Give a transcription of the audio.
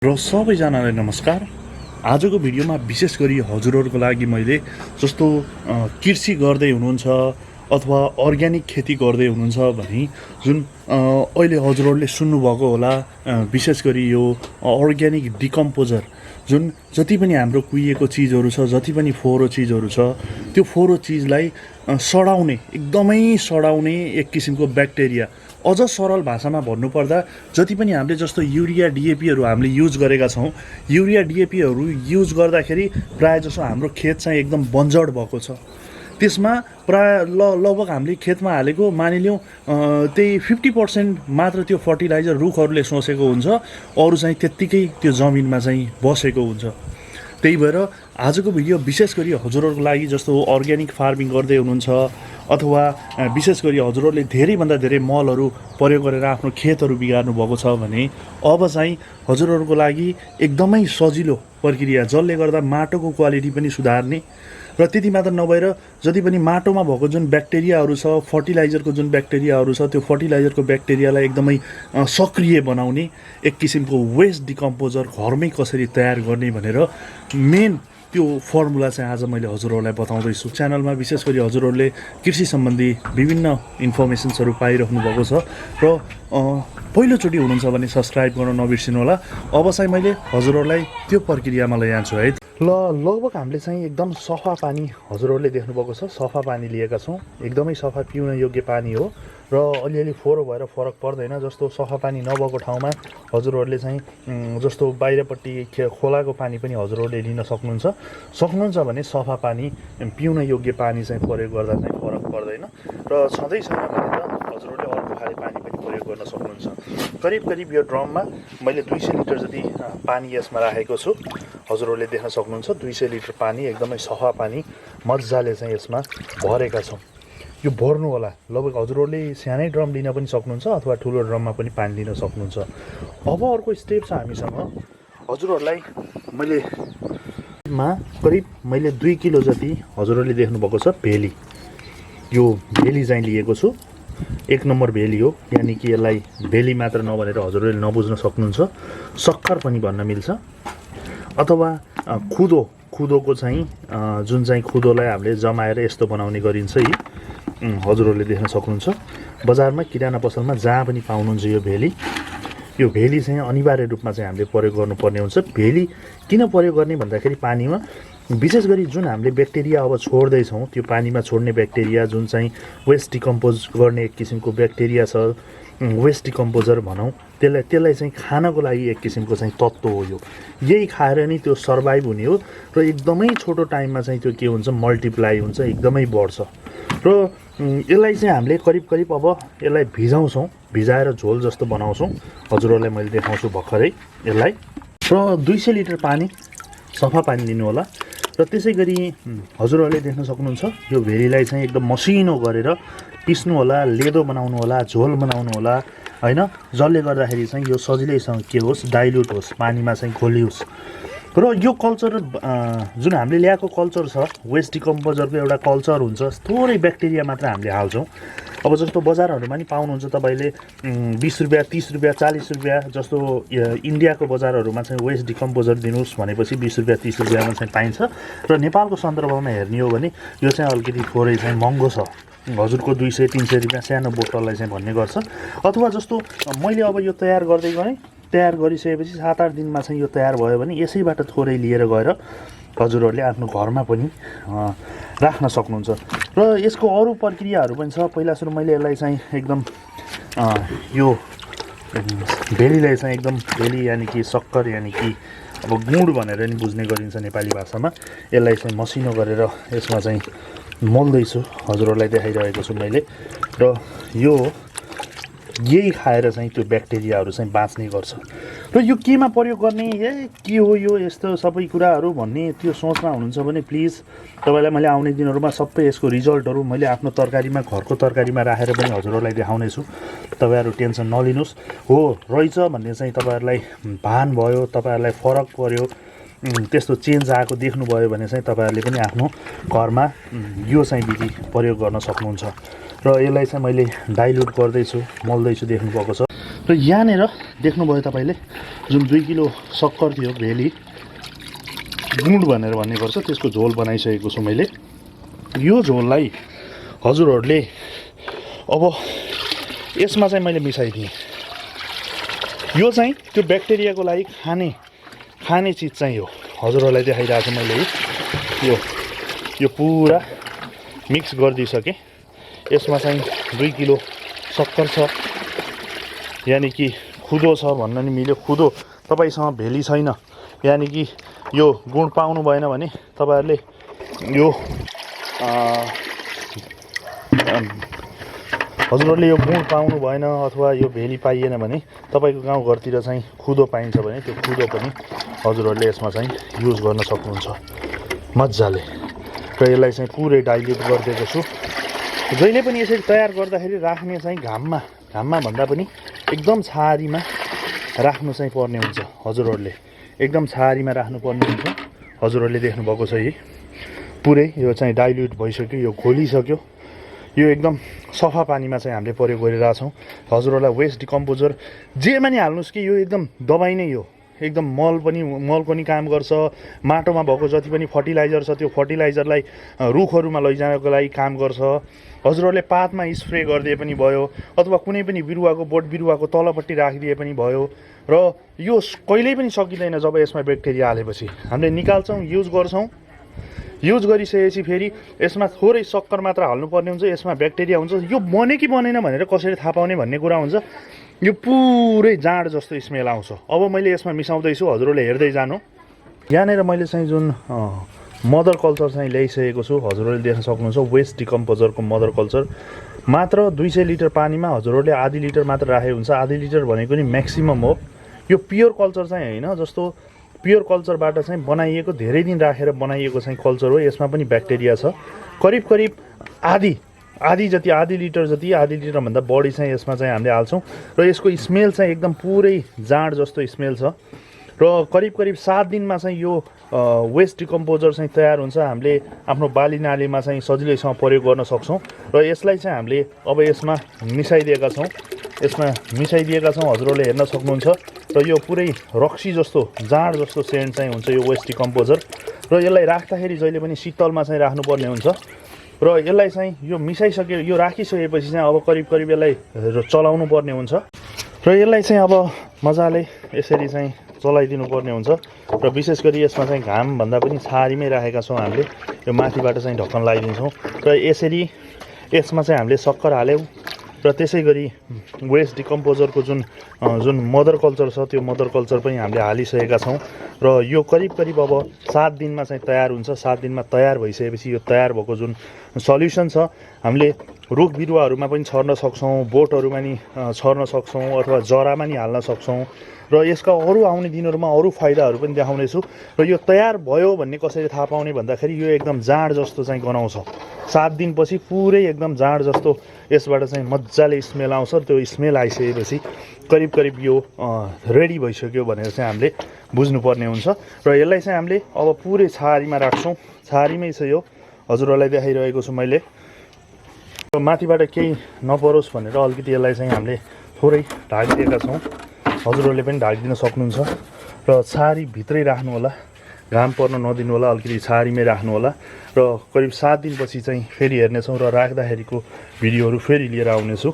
र सबैजनालाई नमस्कार। आजको भिडियोमा विशेष गरी हजुरहरूको लागि मैले जस्तो कृषि गर्दै हुनुहुन्छ अथवा अर्ग्यानिक खेती गर्दै हुनुहुन्छ भने जुन अहिले हजुरहरूले सुन्नुभएको होला, विशेष गरी यो अर्ग्यानिक डिकम्पोजर जुन जति पनि हाम्रो कुहिएको चिजहरू छ, जति पनि फोहोरो चिजहरू छ, त्यो फोहोरो चिजलाई सडाउने, एकदमै सडाउने एक किसिमको ब्याक्टेरिया। अझ सरल भाषामा भन्नुपर्दा जति पनि हामीले जस्तो युरिया डिएपीहरू हामीले युज गरेका छौँ, युरिया डिएपीहरू युज गर्दाखेरि प्रायःजसो हाम्रो खेत चाहिँ एकदम बन्जर भएको छ। त्यसमा लगभग हामीले खेतमा हालेको मानिलिउँ त्यही 50% मात्र त्यो फर्टिलाइजर रुखहरूले सोसेको हुन्छ, अरू चाहिँ त्यत्तिकै त्यो जमिनमा चाहिँ बसेको हुन्छ। त्यही भएर आजको भिडियो विशेष गरी हजुरहरूको लागि जस्तो अर्ग्यानिक फार्मिङ गर्दै हुनुहुन्छ अथवा विशेष गरी हजुरहरूले धेरैभन्दा धेरै मलहरू प्रयोग गरेर आफ्नो खेतहरू बिगार्नु भएको छ भने अब चाहिँ हजुरहरूको लागि एकदमै सजिलो प्रक्रिया, जसले गर्दा माटोको क्वालिटी पनि सुधार्ने र त्यति मात्र नभएर जति पनि माटोमा भएको जुन ब्याक्टेरियाहरू छ, फर्टिलाइजरको जुन ब्याक्टेरियाहरू छ, त्यो फर्टिलाइजरको ब्याक्टेरियालाई एकदमै सक्रिय बनाउने एक किसिमको वेस्ट डिकम्पोजर घरमै कसरी तयार गर्ने भनेर मेन त्यो फर्मुला चाहिँ आज मैले हजुरहरूलाई बताउँदैछु। च्यानलमा विशेष गरी हजुरहरूले कृषि सम्बन्धी विभिन्न इन्फर्मेसन्सहरू पाइराख्नु भएको छ र पहिलोचोटि हुनुहुन्छ भने सब्सक्राइब गर्न नबिर्सिनु होला। अब चाहिँ मैले हजुरहरूलाई त्यो प्रक्रियामा लैजान्छु है। लगभग हामीले चाहिँ एकदम सफा पानी हजुरहरूले देख्नुभएको छ, सफा पानी लिएका छौँ। एकदमै सफा पिउन योग्य पानी हो र अलिअलि फोहोरो भएर फरक पर्दैन। जस्तो सफा पानी नभएको ठाउँमा हजुरहरूले चाहिँ जस्तो बाहिरपट्टि खोलाको पानी पनि हजुरहरूले लिन सक्नुहुन्छ भने सफा पानी पिउन योग्य पानी चाहिँ प्रयोग गर्दा चाहिँ फरक पर्दैन र छँदै छैन भने त हजुरहरूले अर्को खाले पानी पनि प्रयोग गर्न सक्नुहुन्छ। करिब यो ड्रममा मैले 200 लिटर जति पानी यसमा राखेको छु, हजुरहरूले देख्न सक्नुहुन्छ। 200 लिटर पानी एकदमै सफा पानी मजाले चाहिँ यसमा भरेका छौँ। यो भर्नु होला, लगभग हजुरहरूले सानै ड्रम लिन पनि सक्नुहुन्छ अथवा ठुलो ड्रममा पनि पानी लिन सक्नुहुन्छ। अब अर्को स्टेप छ हामीसँग, हजुरहरूलाई मैले 2 किलो जति हजुरहरूले देख्नुभएको छ भेली, यो भेली चाहिँ लिएको छु। 1 नम्बर भेली हो, यानि कि यसलाई भेली मात्र नभनेर हजुरहरूले नबुझ्न सक्नुहुन्छ, सक्खर पनि भन्न मिल्छ। अथवा खुदोको चाहिँ जुन चाहिँ खुदोलाई हामीले जमाएर यस्तो बनाउने गरिन्छ, यी हजुरहरूले देख्न सक्नुहुन्छ। बजारमा किराना पसलमा जहाँ पनि पाउनुहुन्छ यो भेली। यो भेली चाहिँ अनिवार्य रूपमा चाहिँ हामीले प्रयोग गर्नुपर्ने हुन्छ। भेली किन प्रयोग गर्ने भन्दाखेरि पानीमा विशेष गरी जुन हामीले ब्याक्टेरिया अब छोड्दैछौँ, त्यो पानीमा छोड्ने ब्याक्टेरिया जुन चाहिँ वेस्ट डिकम्पोज गर्ने एक किसिमको ब्याक्टेरिया छ, वेस्ट डिकम्पोजर भनौँ, त्यसलाई चाहिँ खानको लागि एक किसिमको चाहिँ तत्त्व हो। यो यही खाएर नि त्यो सर्भाइभ हुने हो र एकदमै छोटो टाइममा चाहिँ त्यो के हुन्छ, मल्टिप्लाई हुन्छ, एकदमै बढ्छ। र यसलाई चाहिँ हामीले करिब अब यसलाई भिजाएर झोल जस्तो बनाउँछौँ। हजुरहरूलाई मैले देखाउँछु भर्खरै यसलाई। र 200 लिटर पानी, सफा पानी लिनु होला र त्यसै गरी हजुरहरूले देख्न सक्नुहुन्छ यो भेलीलाई चाहिँ एकदम मसिनो गरेर पिस्नु होला, लेदो बनाउनु होला, झोल बनाउनु होला हैन, जसले गर्दाखेरि चाहिँ यो सजिलैसँग के होस्, डाइल्युट होस्, पानीमा चाहिँ घोलियोस्। र यो कल्चर जुन हामीले ल्याएको कल्चर छ, वेस्ट डिकम्पोजरको एउटा कल्चर हुन्छ, थोरै ब्याक्टेरिया मात्र हामीले हाल्छौँ। अब जस्तो बजारहरूमा नि पाउनुहुन्छ तपाईँले 20 रुपियाँ, 30 रुपियाँ, 40 रुपियाँ जस्तो इन्डियाको बजारहरूमा चाहिँ वेस्ट डिकम्पोजर दिनुहोस् भनेपछि 20 रुपियाँ 30 रुपियाँमा चाहिँ पाइन्छ। र नेपालको सन्दर्भमा हेर्ने हो भने यो चाहिँ अलिकति थोरै चाहिँ महँगो छ, हजुरको 200-300 रुपियाँ सानो बोतललाई चाहिँ भन्ने गर्छ। अथवा जस्तो मैले अब यो तयार गर्दै गएँ, तयार गरिसकेपछि 7-8 दिनमा चाहिँ यो तयार भयो भने यसैबाट थोरै लिएर गएर हजुरहरूले आफ्नो घरमा पनि राख्न सक्नुहुन्छ। र यसको अरू प्रक्रियाहरू पनि छ। पहिला सुरु मैले यसलाई चाहिँ एकदम यो भेलीलाई चाहिँ एकदम भेली यानि कि सक्कर यानि कि अब गुड भनेर नि बुझ्ने गरिन्छ नेपाली भाषामा। यसलाई चाहिँ मसिनो गरेर यसमा चाहिँ मोल्दैछु, हजुरहरूलाई देखाइरहेको छु मैले। र यो यही खाएर चाहिँ त्यो ब्याक्टेरियाहरू चाहिँ बाँच्ने गर्छ। र यो केमा प्रयोग गर्ने, के हो यो यस्तो सबै कुराहरू भन्ने त्यो सोचमा हुनुहुन्छ भने प्लिज तपाईँलाई मैले आउने दिनहरूमा सबै यसको रिजल्टहरू मैले आफ्नो तरकारीमा, घरको तरकारीमा राखेर पनि हजुरहरूलाई देखाउने छु। तपाईँहरू टेन्सन नलिनुहोस्। हो रहेछ भन्ने चाहिँ तपाईँहरूलाई भान भयो, तपाईँहरूलाई फरक पर्यो, त्यस्तो चेन्ज आएको देख्नुभयो भने चाहिँ तपाईँहरूले पनि आफ्नो घरमा यो चाहिँ विधि प्रयोग गर्न सक्नुहुन्छ। र यसलाई चाहिँ मैले डाइल्युट गर्दैछु, मोल्दैछु, देख्नुभएको छ। र यहाँनिर देख्नुभयो तपाईँले जुन 2 किलो सक्कर थियो भेली गुड भनेर भन्ने गर्छ त्यसको झोल बनाइसकेको छु मैले। यो झोललाई हजुरहरूले अब यसमा चाहिँ मैले मिसाइदिएँ। यो चाहिँ त्यो ब्याक्टेरियाको लागि खाने चिज चाहिँ हो। हजुरहरूलाई देखाइरहेको छु मैले यो पुरा मिक्स गरिदिइसकेँ। यसमा चाहिँ 2 किलो सक्कर छ, यानि कि खुदो छ भन्न नि मिल्यो। खुदो तपाईँसँग भेली छैन, यानि कि यो गुण पाउनु भएन भने तपाईँहरूले यो हजुरहरूले यो गुण पाउनु भएन अथवा यो भेली पाइएन भने तपाईँको गाउँघरतिर चाहिँ खुदो पाइन्छ भने त्यो खुदो पनि हजुरहरूले यसमा चाहिँ युज गर्न सक्नुहुन्छ मजाले। र यसलाई चाहिँ पुरै डाइल्युट गरिदिएको छु। जहिले पनि यसरी तयार गर्दाखेरि राख्ने चाहिँ घाममा भन्दा पनि एकदम छाहारीमा राख्नु चाहिँ पर्ने हुन्छ। हजुरहरूले एकदम छाहारीमा राख्नुपर्ने हुन्छ। हजुरहरूले देख्नुभएको छ यही पुरै यो चाहिँ डाइल्युट भइसक्यो, यो घोलिसक्यो। यो एकदम सफा पानीमा चाहिँ हामीले प्रयोग गरिरहेछौँ। हजुरहरूलाई वेस्ट डिकम्पोजर जेमा नि हाल्नुहोस् कि यो एकदम दबाई नै हो। एकदम मलको नि काम गर्छ। माटोमा भएको जति पनि फर्टिलाइजर छ त्यो फर्टिलाइजरलाई रुखहरूमा लैजानको लागि काम गर्छ। हजुरहरूले पातमा स्प्रे गरिदिए पनि भयो अथवा कुनै पनि बिरुवाको बोट बिरुवाको तलपट्टि राखिदिए पनि भयो। र यो कहिल्यै पनि सकिँदैन जब यसमा ब्याक्टेरिया हालेपछि। हामीले निकाल्छौँ, युज गर्छौँ। युज गरिसकेपछि फेरि यसमा थोरै सक्कर मात्र हाल्नुपर्ने हुन्छ। यसमा ब्याक्टेरिया हुन्छ। यो बने कि बनेन भनेर कसरी थाहा पाउने भन्ने कुरा हुन्छ। यो पुरै जाँड जस्तो स्मेल आउँछ। अब मैले यसमा मिसाउँदैछु, हजुरहरूले हेर्दै जानु। यहाँनिर मैले चाहिँ जुन मदर कल्चर चाहिँ ल्याइसकेको छु हजुरहरूले देख्न सक्नुहुन्छ। वेस्ट डिकम्पोजरको मदर कल्चर मात्र 200 लिटर पानीमा हजुरहरूले आधी लिटर मात्र राखेको हुन्छ। आधी लिटर भनेको नि म्याक्सिमम हो। यो प्योर कल्चर चाहिँ होइन, जस्तो प्योर कल्चरबाट चाहिँ बनाइएको धेरै दिन राखेर बनाइएको चाहिँ कल्चर हो। यसमा पनि ब्याक्टेरिया छ। करिब आधी लिटरभन्दा बढी चाहिँ यसमा चाहिँ हामीले हाल्छौँ। र यसको स्मेल चाहिँ एकदम पुरै जाँड जस्तो स्मेल छ। र करिब 7 दिनमा चाहिँ यो वेस्ट डिकम्पोजर चाहिँ तयार हुन्छ। हामीले आफ्नो बाली नालीमा चाहिँ सजिलैसँग प्रयोग गर्न सक्छौँ। र यसलाई चाहिँ हामीले अब यसमा मिसाइदिएका छौँ। हजुरहरूले हेर्न सक्नुहुन्छ। र यो पुरै रक्सी जस्तो जाँड जस्तो सेन्ट चाहिँ हुन्छ यो वेस्ट डिकम्पोजर। र यसलाई राख्दाखेरि जहिले पनि शीतलमा चाहिँ राख्नुपर्ने हुन्छ। र यसलाई चाहिँ यो यो राखिसकेपछि चाहिँ अब करिब यसलाई चलाउनु पर्ने हुन्छ। र यसलाई चाहिँ अब मजाले यसरी चाहिँ चलाइदिनु पर्ने हुन्छ। र विशेष गरी यसमा चाहिँ घाम भन्दा पनि छाहारीमै राखेका छौँ हामीले। यो माथिबाट चाहिँ ढक्कन लगाइदिन्छौँ। र यसरी यसमा चाहिँ हामीले सक्कर हाल्यौँ। र त्यसै गरी वेस्ट डिकम्पोजरको जुन मदर कल्चर छ त्यो मदर कल्चर पनि हामीले हालिसकेका छौँ। र यो करिब अब 7 दिनमा चाहिँ तयार हुन्छ। 7 दिनमा तयार भइसकेपछि यो तयार भएको जुन सल्युसन छ हामीले रुख बिरुवाहरूमा पनि छर्न सक्छौँ, बोटहरूमा नि छर्न सक्छौँ अथवा जरामा नि हाल्न सक्छौँ। र यसका अरू आउने दिनहरूमा अरू फाइदाहरू पनि देखाउनेछु। र यो तयार भयो भन्ने कसरी थाहा पाउने भन्दाखेरि यो एकदम जाँड जस्तो चाहिँ गनाउँछ। 7 दिनपछि पुरै एकदम जाँड जस्तो यसबाट चाहिँ मजाले स्मेल आउँछ। त्यो स्मेल आइसकेपछि करिब यो रेडी भइसक्यो भनेर चाहिँ हामीले बुझ्नुपर्ने हुन्छ। र यसलाई चाहिँ हामीले अब पुरै छाहारीमा राख्छौँ। छाहारीमै छ यो, हजुरहरूलाई देखाइरहेको छु मैले। माथिबाट केही नपरोस् भनेर अलिकति यसलाई चाहिँ हामीले थोरै ढाकिदिएका छौँ। हजुरहरूले पनि ढाकिदिन सक्नुहुन्छ। र छाहारी भित्रै राख्नु होला, घाम पर्न नदिनु होला, अलिकति छाहारीमै राख्नु होला। र करिब 7 दिनपछि चाहिँ फेरि हेर्नेछौँ र राख्दाखेरिको भिडियोहरू फेरि लिएर आउनेछु।